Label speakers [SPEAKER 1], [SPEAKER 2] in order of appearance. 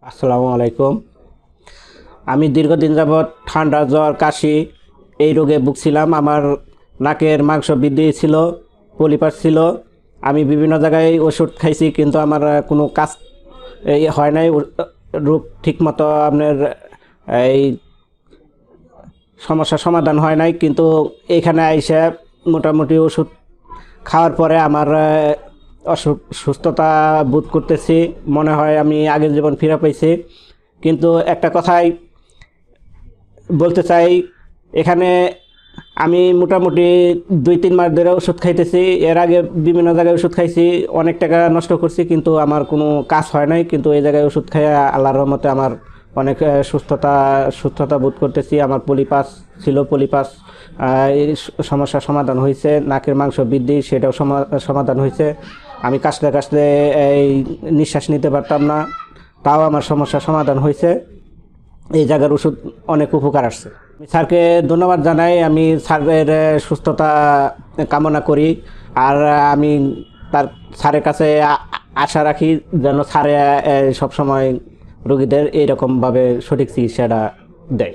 [SPEAKER 1] আসসালামু আলাইকুম। আমি দীর্ঘদিন যাবৎ ঠান্ডা জ্বর কাশি এই রোগে ভুগছিলাম। আমার নাকের মাংস বৃদ্ধি ছিল, পলিপাস ছিল। আমি বিভিন্ন জায়গায় ওষুধ খাইছি, কিন্তু আমার কোনো কাজ হয় নাই। রোগ ঠিকমতো আপনার এই সমস্যার সমাধান হয় নাই। কিন্তু এখানে আইসে মোটামুটি ওষুধ খাওয়ার পরে আমার সুস্থতা বোধ করতেছি। মনে হয় আমি আগের জীবন ফিরে পাইছি। কিন্তু একটা কথাই বলতে চাই, এখানে আমি মোটামুটি 2-3 মাস ধরে ওষুধ খাইতেছি। এর আগে বিভিন্ন জায়গায় ওষুধ খাইছি, অনেক টাকা নষ্ট করছি, কিন্তু আমার কোনো কাজ হয় নাই। কিন্তু এই জায়গায় ওষুধ খাইয়া আল্লাহর রহমতে আমার অনেক সুস্থতা বোধ করতেছি। আমার পলিপাস ছিল, পলিপাস এই সমস্যার সমাধান হয়েছে। নাকের মাংস বৃদ্ধি, সেটাও সমাধান হয়েছে। আমি কাশতে কাশতে এই নিঃশ্বাস নিতে পারতাম না, তাও আমার সমস্যার সমাধান হয়েছে। এই জায়গার ওষুধ অনেক উপকার আসছে। আমি স্যারকে ধন্যবাদ জানাই। আমি স্যারের সুস্থতা কামনা করি। আর আমি স্যারের কাছে আশা রাখি যেন স্যারে সবসময় রোগীদের এইরকমভাবে সঠিক চিকিৎসাটা দেয়।